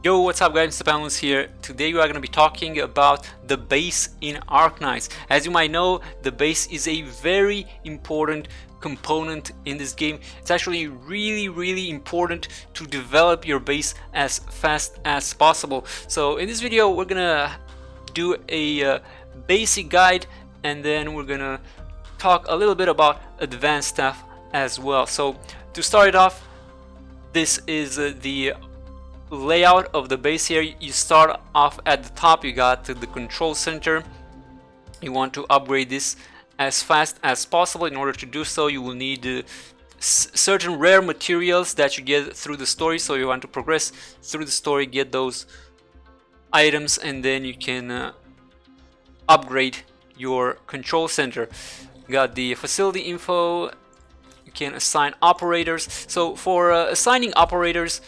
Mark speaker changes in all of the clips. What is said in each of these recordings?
Speaker 1: Yo, what's up guys, MrPantaloons here. Today we are going to be talking about the base in Arknights. As you might know, the base is a very important component in this game. It's actually really important to develop your base as fast as possible. So in this video we're going to do a basic guide, and then we're going to talk a little bit about advanced stuff as well. So to start it off, this is the layout of the base here. You start off at the top, you got the control center. You want to upgrade this as fast as possible. In order to do so, you will need certain rare materials that you get through the story. So you want to progress through the story, get those items, and then you can upgrade your control center. You got the facility info. You can assign operators. So for assigning operators,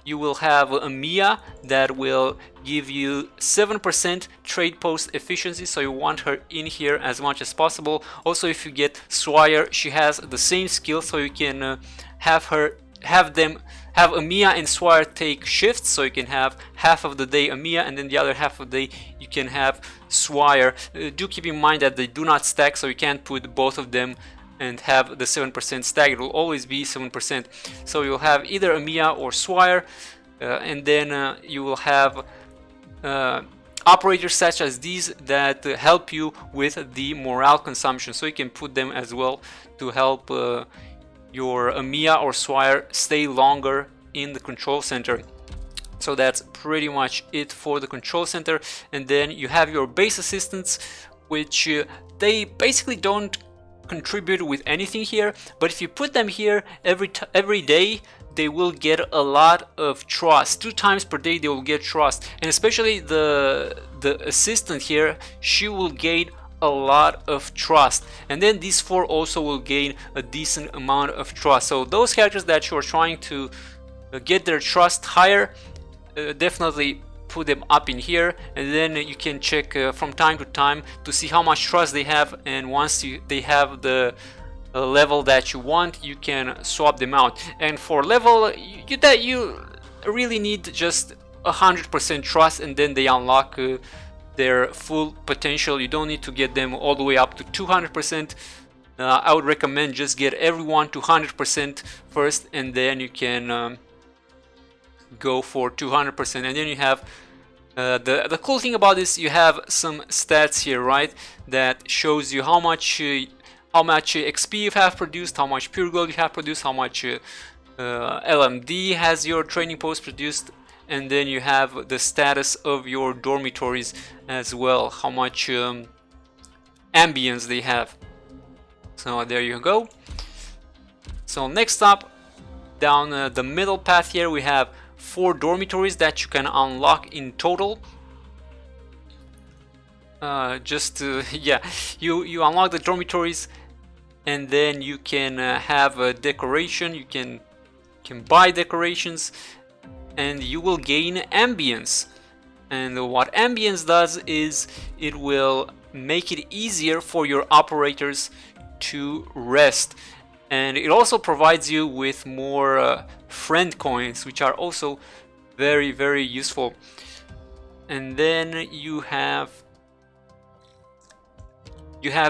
Speaker 1: you will have a Mia that will give you 7% trade post efficiency, so you want her in here as much as possible. Also, if you get Swire, she has the same skill, so you can have a Mia and Swire take shifts, so you can have half of the day a Mia and then the other half of the day you can have Swire. Do keep in mind that they do not stack, so you can't put both of them and have the 7% stack. It will always be 7%. So you'll have either a Mia or Swire, and then you will have operators such as these that help you with the morale consumption. So you can put them as well to help your Mia or Swire stay longer in the control center. So that's pretty much it for the control center. And then you have your base assistants, which they basically don't contribute with anything here, but if you put them here every day, they will get a lot of trust. 2 times per day they will get trust, and especially the assistant here, she will gain a lot of trust, and then these 4 also will gain a decent amount of trust. So those characters that you are trying to get their trust higher, definitely put them up in here, and then you can check from time to time to see how much trust they have, and once they have the level that you want, you can swap them out. And for level, you really need just 100% trust, and then they unlock their full potential. You don't need to get them all the way up to 200%. I would recommend just get everyone to 100% first, and then you can go for 200%, and then you have the cool thing about this, you have some stats here, right, that shows you how much XP you have produced, how much pure gold you have produced, how much LMD has your training post produced, and then you have the status of your dormitories as well, how much ambience they have. So there you go. So next up, down the middle path here, we have 4 dormitories that you can unlock in total. Yeah, you unlock the dormitories, and then you can have a decoration. You can buy decorations, and you will gain ambience. And what ambience does is it will make it easier for your operators to rest, and it also provides you with more friend coins, which are also very useful. And then you have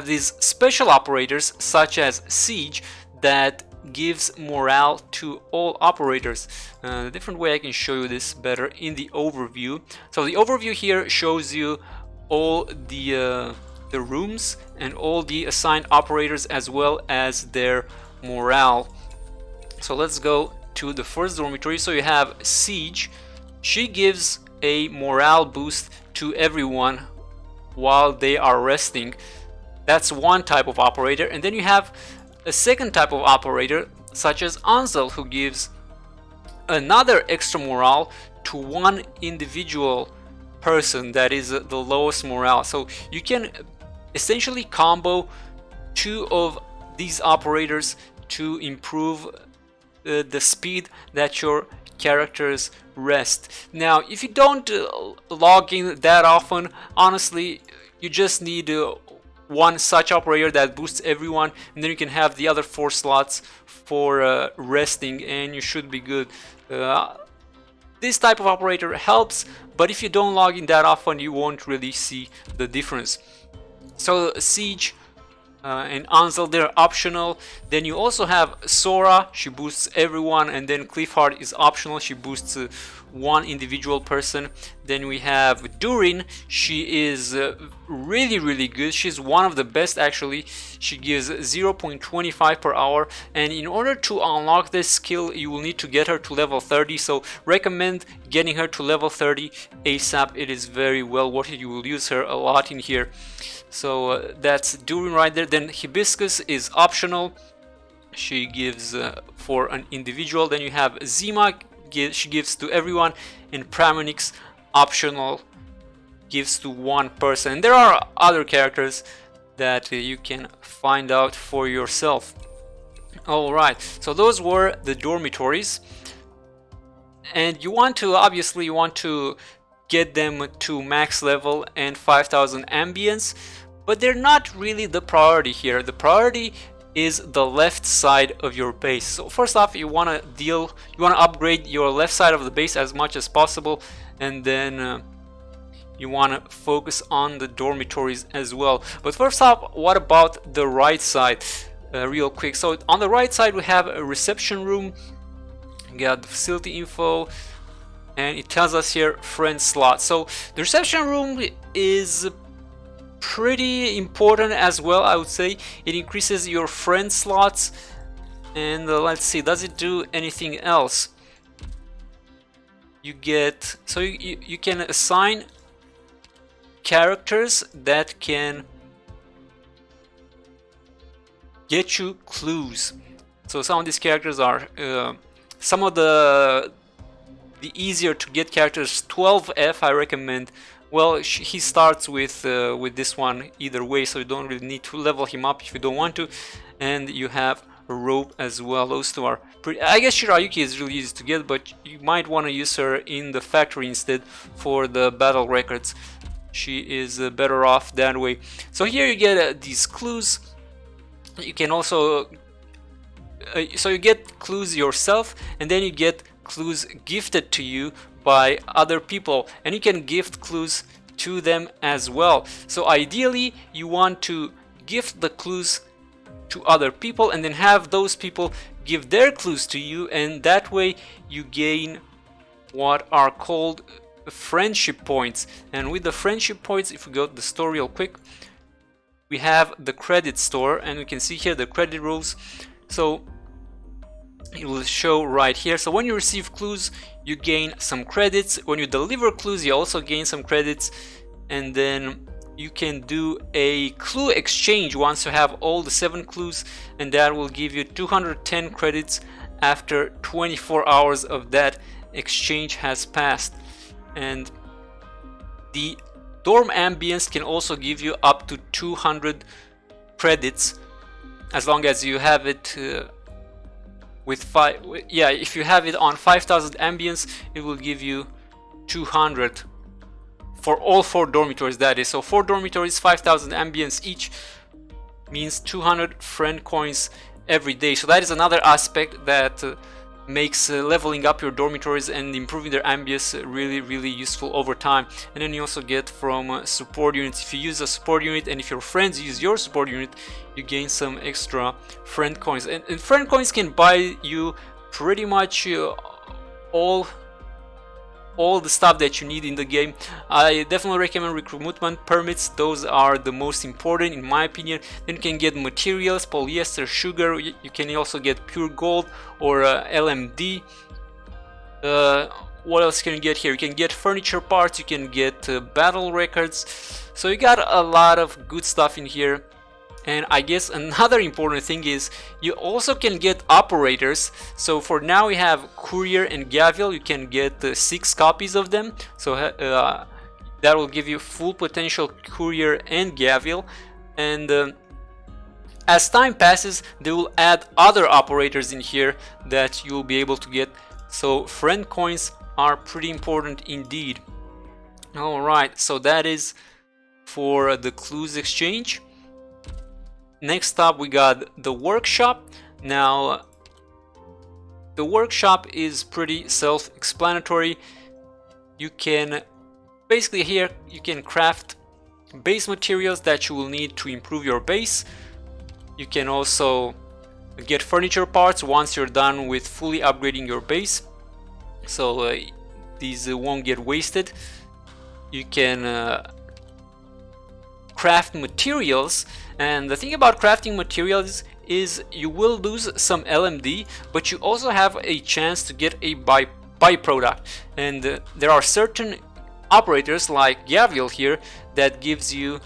Speaker 1: these special operators such as Siege that gives morale to all operators. A different way I can show you this better in the overview. So the overview here shows you all the rooms and all the assigned operators as well as their morale. So let's go to the first dormitory. So you have Siege. She gives a morale boost to everyone while they are resting. That's one type of operator. And then you have a second type of operator such as Ansel, who gives another extra morale to one individual person that is the lowest morale. So you can essentially combo 2 of these operators to improve the speed that your characters rest. Now, if you don't log in that often, honestly, you just need one such operator that boosts everyone, and then you can have the other 4 slots for resting, and you should be good. this type of operator helps, but if you don't log in that often, you won't really see the difference. So Siege and Ansel, they're optional. Then you also have Sora, she boosts everyone, and then Cliffheart is optional, she boosts one individual person. Then we have Durin, she is really good, she's one of the best actually. She gives 0.25 per hour, and in order to unlock this skill you will need to get her to level 30, so recommend getting her to level 30 ASAP. It is very well worth it, you will use her a lot in here. So that's Durin right there. Then Hibiscus is optional, she gives for an individual. Then you have Zima, she gives to everyone, and Pramonix, optional, gives to one person. And there are other characters that you can find out for yourself. Alright, so those were the dormitories, and you want to, obviously you want to get them to max level and 5000 ambience, but they're not really the priority here. The priority is the left side of your base. So first off, you want to upgrade your left side of the base as much as possible, and then you want to focus on the dormitories as well. But first off, what about the right side? Real quick, so on the right side we have a reception room, you got the facility info, and it tells us here friend slot. So the reception room is pretty important as well, I would say. It increases your friend slots, and let's see, does it do anything else? You get, so you can assign characters that can get you clues. So some of these characters are some of the easier to get characters. 12F I recommend. Well, he starts with this one either way, so you don't really need to level him up if you don't want to. And you have a rope as well. Those two are pretty. I guess Shirayuki is really easy to get, but you might want to use her in the factory instead for the battle records. She is better off that way. So here you get these clues. You can also so you get clues yourself, and then you get clues gifted to you by other people, and you can gift clues to them as well. So ideally you want to gift the clues to other people and then have those people give their clues to you, and that way you gain what are called friendship points. And with the friendship points, if we go to the store real quick, we have the credit store, and we can see here the credit rules. So it will show right here. So when you receive clues, you gain some credits. When you deliver clues, you also gain some credits, and then you can do a clue exchange once you have all the 7 clues, and that will give you 210 credits after 24 hours of that exchange has passed. And the dorm ambience can also give you up to 200 credits as long as you have it with if you have it on 5000 ambience, it will give you 200 for all 4 dormitories, that is. So 4 dormitories, 5000 ambience each, means 200 friend coins every day. So that is another aspect that makes leveling up your dormitories and improving their ambience really useful over time. And then you also get from support units. If you use a support unit and if your friends use your support unit, you gain some extra friend coins, and friend coins can buy you pretty much all the stuff that you need in the game. I definitely recommend recruitment permits. Those are the most important in my opinion. Then you can get materials, polyester, sugar. You can also get pure gold or LMD. What else can you get here? You can get furniture parts, you can get battle records. So you got a lot of good stuff in here. And I guess another important thing is you also can get operators. So for now we have Courier and Gavial. You can get 6 copies of them. So that will give you full potential Courier and Gavial. And as time passes, they will add other operators in here that you'll be able to get. So friend coins are pretty important indeed. Alright, so that is for the clues exchange. Next up we got the workshop. Now the workshop is pretty self-explanatory. you can basically here you can craft base materials that you will need to improve your base. You can also get furniture parts once you're done with fully upgrading your base, so these won't get wasted. You can craft materials, and the thing about crafting materials is you will lose some LMD, but you also have a chance to get a byproduct, and there are certain operators like Gabriel here that gives you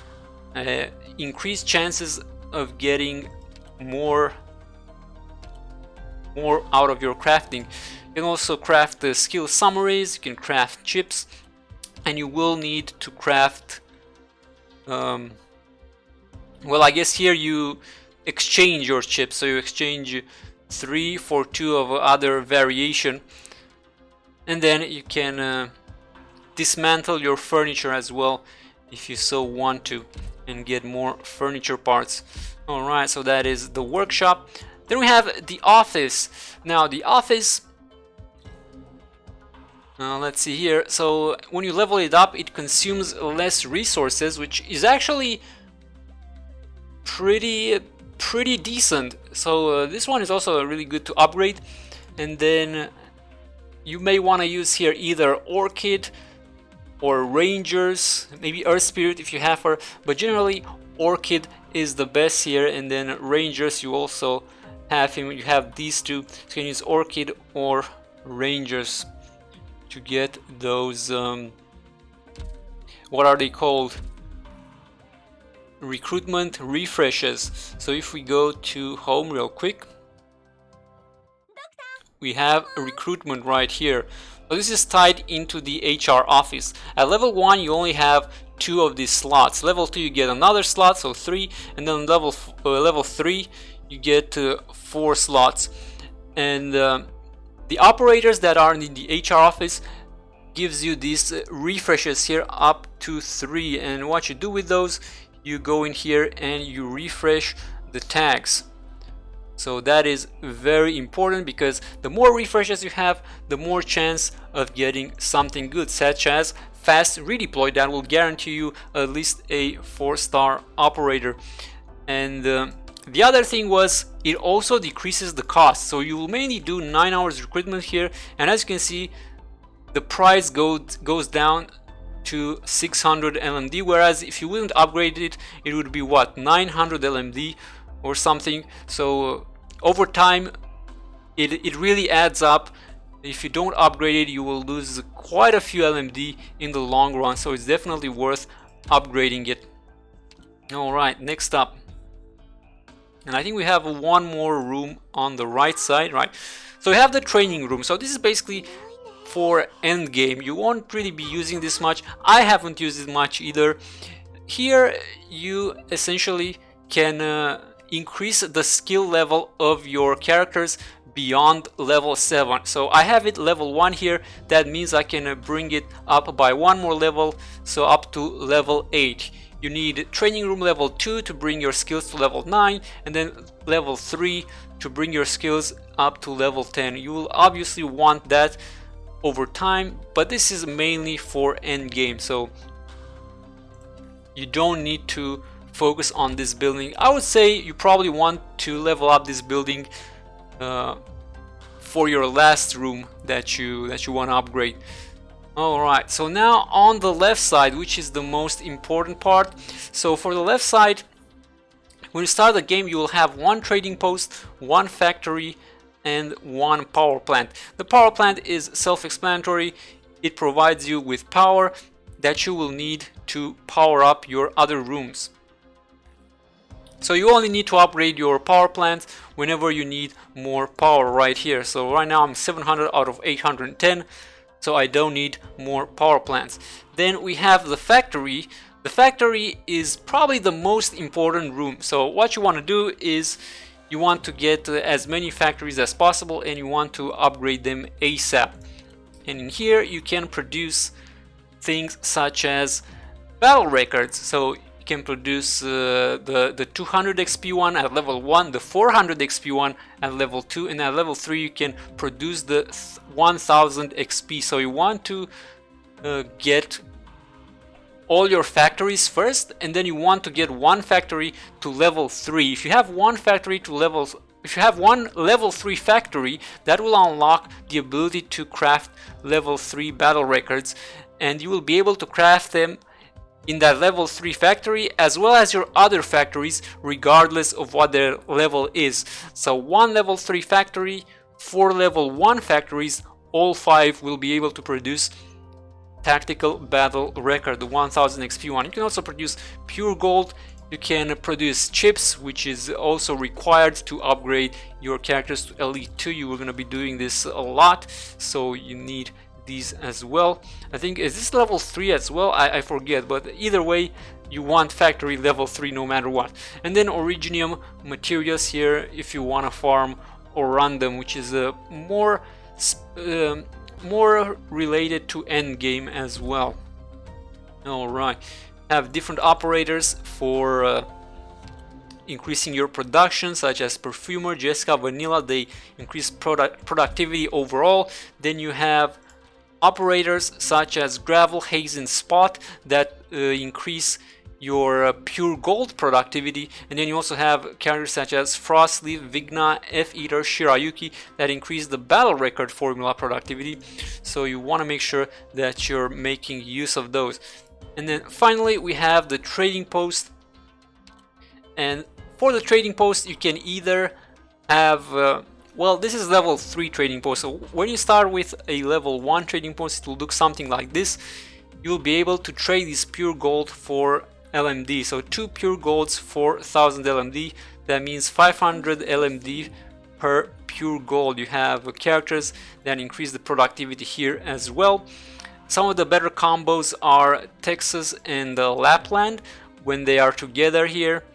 Speaker 1: increased chances of getting more out of your crafting. You can also craft the skill summaries, you can craft chips, and you will need to craft well, I guess here you exchange your chips, so you exchange 3 for 2 of other variation, and then you can dismantle your furniture as well if you so want to and get more furniture parts. Alright, so that is the workshop. Then we have the office. Now the office, let's see here. So when you level it up, it consumes less resources, which is actually pretty decent. So this one is also really good to upgrade. And then you may want to use here either Orchid or Rangers, maybe Earth Spirit if you have her, but generally Orchid is the best here. And then Rangers, you also have him, you have these two, so you can use Orchid or Rangers to get those what are they called, recruitment refreshes. So if we go to home real quick, we have a recruitment right here. So this is tied into the HR office. At level 1 you only have 2 of these slots. Level 2 you get another slot, so 3, and then level 3 you get 4 slots. And the operators that are in the HR office gives you these refreshes here up to 3, and what you do with those, you go in here and you refresh the tags. So that is very important, because the more refreshes you have, the more chance of getting something good, such as fast redeploy that will guarantee you at least a 4-star operator. And the other thing was, it also decreases the cost. So you will mainly do 9 hours recruitment here, and as you can see, the price goes down to 600 LMD, whereas if you wouldn't upgrade it, it would be what, 900 LMD or something. So over time it really adds up. If you don't upgrade it, you will lose quite a few LMD in the long run, so it's definitely worth upgrading it. Alright, next up, and I think we have one more room on the right side, right? So we have the training room. So this is basically for end game. You won't really be using this much. I haven't used it much either. Here you essentially can increase the skill level of your characters beyond level 7. So I have it level 1 here. That means I can bring it up by 1 more level, so up to level 8. You need training room level 2 to bring your skills to level 9, and then level 3 to bring your skills up to level 10. You will obviously want that over time, but this is mainly for end game, so you don't need to focus on this building. I would say you probably want to level up this building for your last room that you want to upgrade. Alright, so now on the left side, which is the most important part. So for the left side, when you start the game, you will have 1 trading post, 1 factory, and 1 power plant. The power plant is self-explanatory. It provides you with power that you will need to power up your other rooms. So you only need to upgrade your power plant whenever you need more power right here. So right now I'm 700 out of 810. So I don't need more power plants. Then we have the factory. The factory is probably the most important room. So what you want to do is you want to get as many factories as possible, and you want to upgrade them ASAP. And in here you can produce things such as battle records. So you can produce the 200 XP one at level 1, the 400 XP one at level 2, and at level 3 you can produce the 1000 XP. So you want to get all your factories first, and then you want to get one factory to level 3. If you have one level 3 factory, that will unlock the ability to craft level 3 battle records, and you will be able to craft them in that level 3 factory as well as your other factories, regardless of what their level is. So one level 3 factory, 4 level 1 factories, all 5 will be able to produce tactical battle record, the 1000 XP one. You can also produce pure gold. You can produce chips, which is also required to upgrade your characters to Elite 2. You are going to be doing this a lot, so you need these as well. I think, is this level 3 as well? I forget, but either way, you want factory level 3 no matter what. And then Originium materials here if you want to farm or run them, which is a more related to end game as well. All right, have different operators for increasing your production, such as Perfumer, Jessica, Vanilla. They increase productivity overall. Then you have operators such as Gravel, Haze, and Spot that increase your pure gold productivity. And then you also have characters such as Frostleaf, Vigna, F-Eater, Shirayuki that increase the battle record formula productivity. So you want to make sure that you're making use of those. And then finally we have the trading post. And for the trading post, you can either have well, this is level 3 trading post. So when you start with a level 1 trading post, it will look something like this. You'll be able to trade this pure gold for LMD. So 2 pure golds for 1000 LMD. That means 500 LMD per pure gold. You have characters that increase the productivity here as well. Some of the better combos are Texas and Lapland when they are together here.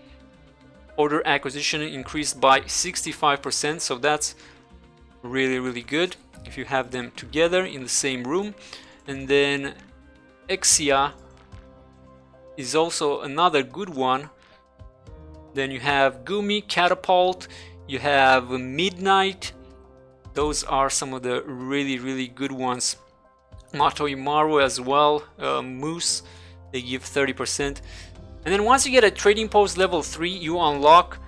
Speaker 1: Order acquisition increased by 65%, so that's really good if you have them together in the same room. And then Exia is also another good one. Then you have Gumi, Catapult, you have Midnight. Those are some of the really good ones. Mato Imaru as well, Moose, they give 30%. And then once you get a trading post level 3, you unlock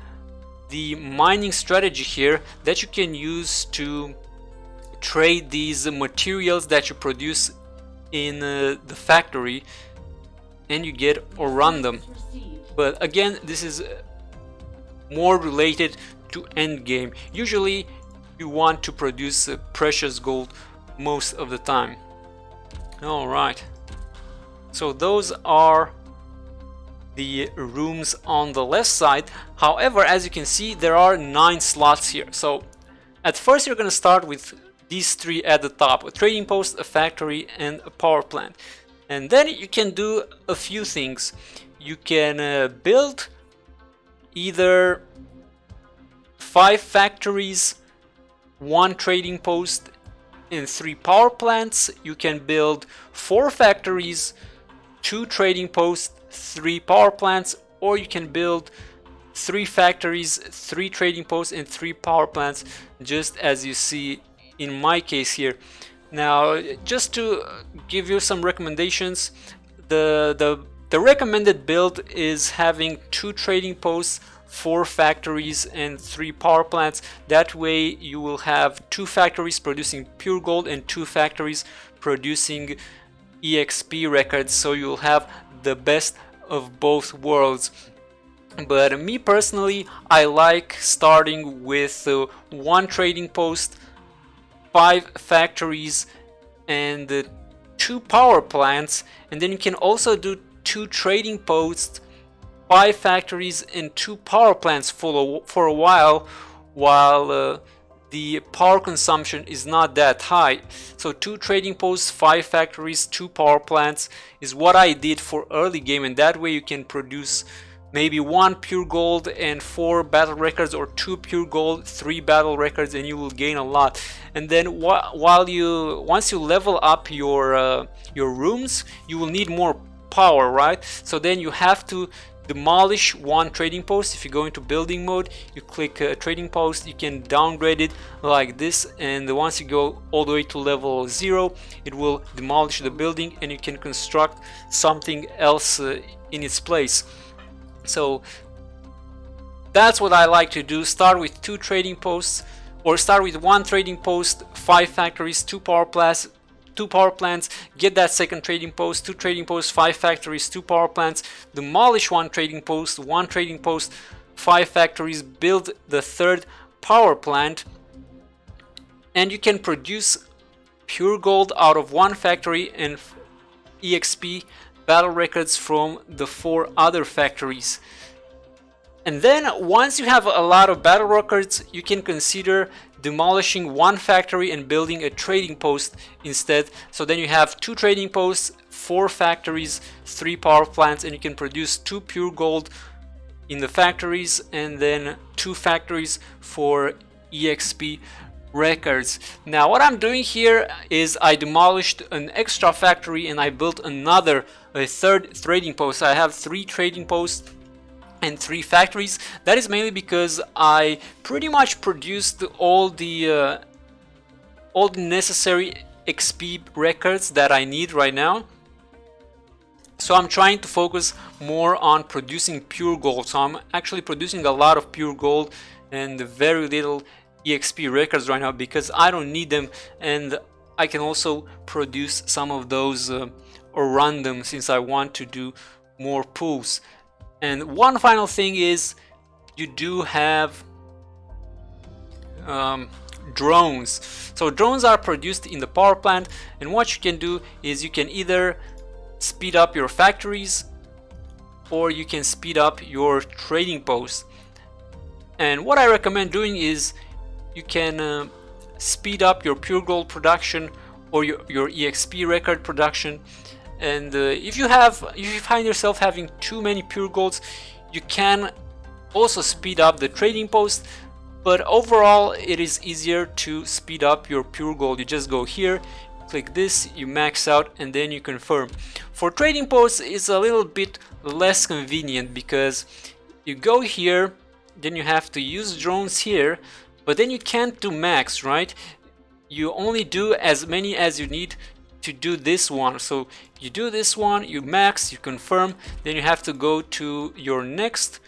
Speaker 1: the mining strategy here that you can use to trade these materials that you produce in the factory, and you get or run them. But again, this is more related to end game. Usually you want to produce precious gold most of the time. All right, so those are the rooms on the left side. However, as you can see, there are 9 slots here. So at first you're going to start with these 3 at the top: a trading post, a factory, and a power plant. And then you can do a few things. You can build either 5 factories, 1 trading post, and 3 power plants. You can build 4 factories, 2 trading posts, 3 power plants, or you can build 3 factories, 3 trading posts, and 3 power plants, just as you see in my case here. Now, just to give you some recommendations, the recommended build is having 2 trading posts, 4 factories, and 3 power plants. That way you will have 2 factories producing pure gold and 2 factories producing EXP records, so you'll have the best of both worlds. But me personally, I like starting with 1 trading post, 5 factories, and 2 power plants. And then you can also do 2 trading posts, 5 factories, and 2 power plants for a while the power consumption is not that high. So 2 trading posts, 5 factories, 2 power plants is what I did for early game, and that way you can produce maybe 1 pure gold and 4 battle records, or 2 pure gold, 3 battle records, and you will gain a lot. And then once you level up your rooms, you will need more power, right? So then you have to demolish one trading post. If you go into building mode, you click trading post, you can downgrade it like this, and once you go all the way to level 0, it will demolish the building and you can construct something else in its place. So that's what I like to do. Start with 2 trading posts, or start with 1 trading post, 5 factories, 2 power plants, get that second trading post, 2 trading posts, 5 factories, 2 power plants, demolish 1 trading post, 1 trading post, 5 factories, build the 3rd power plant, and you can produce pure gold out of 1 factory and EXP battle records from the 4 other factories. And then once you have a lot of battle records, you can consider demolishing 1 factory and building a trading post instead. So then you have 2 trading posts, 4 factories, 3 power plants, and you can produce 2 pure gold in the factories and then 2 factories for EXP records. Now what I'm doing here is I demolished an extra factory and I built a 3rd trading post. I have 3 trading posts and 3 factories. That is mainly because I pretty much produced all the necessary XP records that I need right now. So I'm trying to focus more on producing pure gold. So I'm actually producing a lot of pure gold and very little EXP records right now because I don't need them, and I can also produce some of those or run them since I want to do more pulls. And one final thing is you do have drones. So drones are produced in the power plant, and what you can do is you can either speed up your factories or you can speed up your trading posts. And what I recommend doing is you can speed up your pure gold production or your EXP record production. And if you find yourself having too many pure golds, you can also speed up the trading post, but overall it is easier to speed up your pure gold. You just go here, click this, you max out, and then you confirm. For trading posts it's a little bit less convenient because you go here, then you have to use drones here, but then you can't do max, right? You only do as many as you need to do this one. So you do this one, you max, you confirm, then you have to go to your next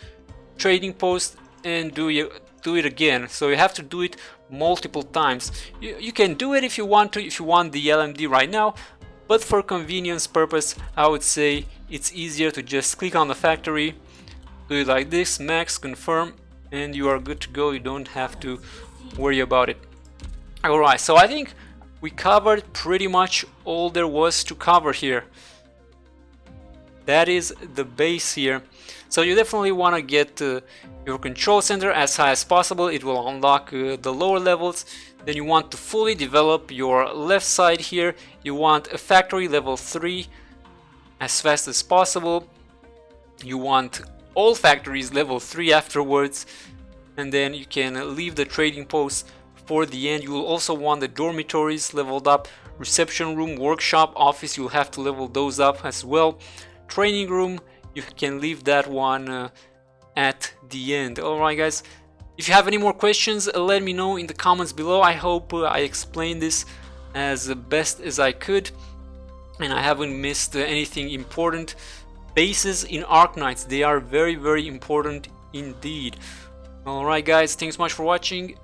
Speaker 1: trading post and do it again. So you have to do it multiple times. You can do it if you want to, if you want the LMD right now, but for convenience purpose I would say it's easier to just click on the factory, do it like this, max, confirm, and you are good to go. You don't have to worry about it. Alright, so I think we covered pretty much all there was to cover here. That is the base here. So you definitely want to get your control center as high as possible. It will unlock the lower levels. Then you want to fully develop your left side here. You want a factory level 3 as fast as possible. You want all factories level 3 afterwards, and then you can leave the trading post for the end. You will also want the dormitories leveled up, reception room, workshop, office, you'll have to level those up as well. Training room, you can leave that one at the end. Alright guys, if you have any more questions, let me know in the comments below. I hope I explained this as best as I could and I haven't missed anything important. Bases in Arknights, they are very, very important indeed. Alright guys, thanks so much for watching,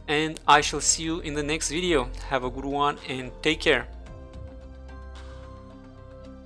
Speaker 1: and I shall see you in the next video. Have a good one and take care.